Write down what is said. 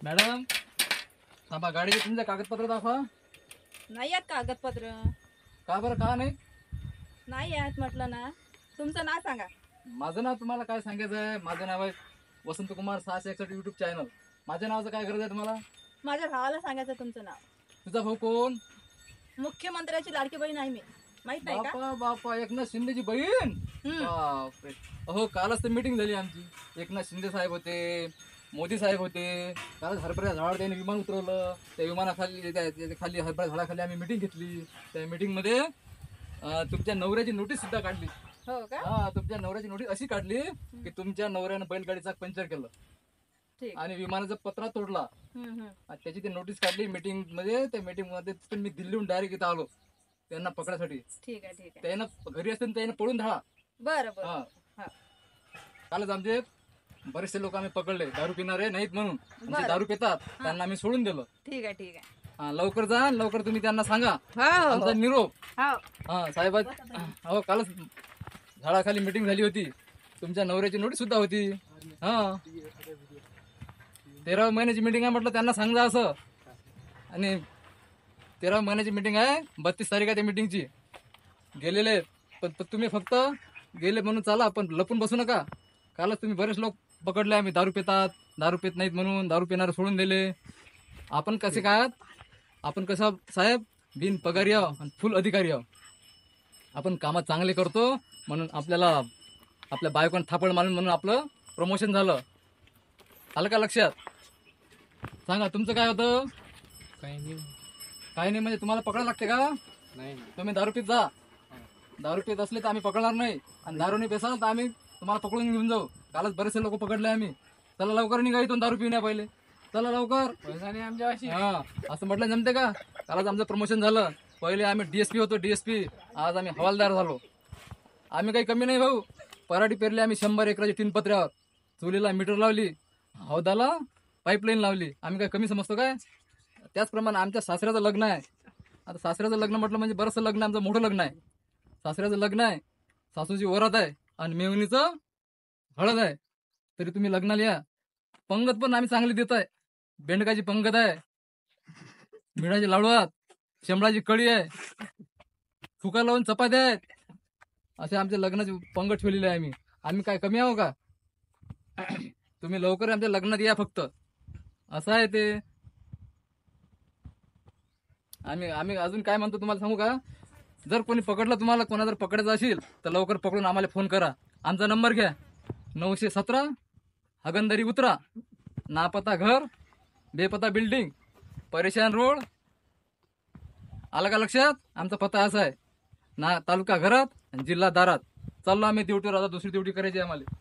Madam थांबा, गाडीचे तुमचे कागदपत्र दाखवा. नाही आहेत कागदपत्र. का बरं, का नाही? नाही आहेत म्हटलं ना. तुमचं नाव सांगा. माझं नाव तुम्हाला काय सांगायचं आहे? माझं नाव आहे वसंत कुमार 661 युट्यूब चॅनल. माझ्या नावाचं काय गरज आहे तुम्हाला? माझ्या भावाला सांगायचं तुमचं नाव. तुझा भाऊ कोण? मुख्यमंत्र्याची लाडकी बहीण आहे मी. माहित नाही का? बापा बापा, एकनाथ शिंदेची बहीण. बापरे. अहो, कालच तर मीटिंग झाली आमची. एकनाथ शिंदे साहेब होते, मोदी साहेब होते. कालच हरभऱ्या झाडावर त्याने विमान उतरवलं. त्या विमानाखाली त्या खाली हरभऱ्या झाडाखाली आम्ही मीटिंग घेतली. त्या मीटिंग मध्ये तुमच्या नवऱ्याची नोटीस सुद्धा काढली. हो का? हा, तुमच्या नवऱ्याची नोटीस अशी काढली की तुमच्या नवऱ्यानं बैलगाडीचा पंचर केलं ठीक. आणि विमानाचा पत्रा तोडला. हम्म. आणि त्याची ती नोटीस काढली मीटिंग मध्ये. त्या मीटिंग मध्ये तिथून मी दिल्लीहून डायरेक्ट इथं आलो त्यांना पकडायसाठी. ठीक आहे ठीक आहे. त्यानं घरी असताना त्यानं पळून धाडा. बरं बरं. हा. हा. कालच आमचे बरेचसे लोक आम्ही पकडले, दारू पिणारे नाहीत म्हणून. आणि जे बरं. दारू पितात त्यांना आम्ही सोडून दिलं. ठीक आहे ठीक आहे. हा, लवकर जा, लवकर तुम्ही त्यांना सांगा हो आमचा निरोप. हो. हा साहेब, हो कालच झाडाखाली मीटिंग झाली होती. तुमच्या नवऱ्याची नोटीस सुद्धा होती. हा, 13 महिन्याची मीटिंग आहे म्हटलं, त्यांना सांगा असं. आणि 13 महिन्याची मीटिंग आहे, 32 तारीख आहे त्या मीटिंगची. गेलेले पण तुम्ही फक्त गेले म्हणून चाला, पण लपून बसू नका. कालच तुम्ही बरेच लोक पकडले आम्ही, दारू पितात, दारू पित नाहीत म्हणून दारू पिणारे सोडून दिले. आपण कसे काय आहात? आपण कसं साहेब, बिन पगारी आहो आणि फुल अधिकारी आहो. आपण कामात चांगले करतो म्हणून आपल्याला आपल्या बायकोन थापड मारून म्हणून आपलं प्रमोशन झालं. आलं का लक्षात? सांगा तुमचं काय होतं? काही नाही. काही नाही म्हणजे तुम्हाला पकडायला लागते का? नाही. तुम्ही दारू पित जा. दारू पित असले तर आम्ही पकडणार नाही, आणि दारू नाही पेसाल तर आम्ही तुम्हाला पकडून घेऊन जाऊ. कालच बरेचसे लोक पकडले आम्ही. चला लवकर निघा इथून दारू पिण्या पहिले. चला लवकर. पैसा नाही आमच्यापाशी. हा, असं म्हटलं जमते का? कालच आमचं प्रमोशन झालं. पहिले आम्ही डीएसपी होतो, डीएसपी. आज आम्ही हवालदार झालो. आम्ही काही कमी नाही भाऊ. पराठी पेरली आम्ही 100 एकराची 3 पत्र्यावर. चुलीला मीटर लावली, हौदाला पाईपलाईन लावली. आम्ही काय कमी समजतो काय? त्याचप्रमाणे आमच्या सासऱ्याचं लग्न आहे. आता सासऱ्याचं लग्न म्हटलं म्हणजे बरंचसं लग्न, आमचं मोठं लग्न आहे. सासऱ्याचं लग्न आहे, सासूची वरात आहे आणि मेवणीचं हळद आहे. तरी तुम्ही लग्नाला या. पंगत पण आम्ही चांगली देत आहे. बेंडकाची पंगत आहे, मिठाचे लाडू आहेत, शेंबळाची कढी आहे, फुका लावून चपात्या आहेत. असे आमच्या लग्नाची पंगत ठेवलेली आहे आम्ही. आम्ही काय कमी आहो का? तुम्ही लवकर आमच्या लग्नात या फक्त. असं आहे ते. आम्ही अजून काय म्हणतो तुम्हाला सांगू का? जर कोणी पकडलं, तुम्हाला कोणा जर पकडायचं असेल तर लवकर पकडून आम्हाला फोन करा. आमचा नंबर घ्या, 917 हगंदरी उतरा, नापता घर, बेपता बिल्डिंग, परेशान रोड. आला का लक्षात? आमचा पत्ता असा आहे ना, तालुका घरात, जिल्हा दारात. चाललो आम्ही ड्युटीवर. आता दुसरी ड्युटी करायची आहे आम्हाला.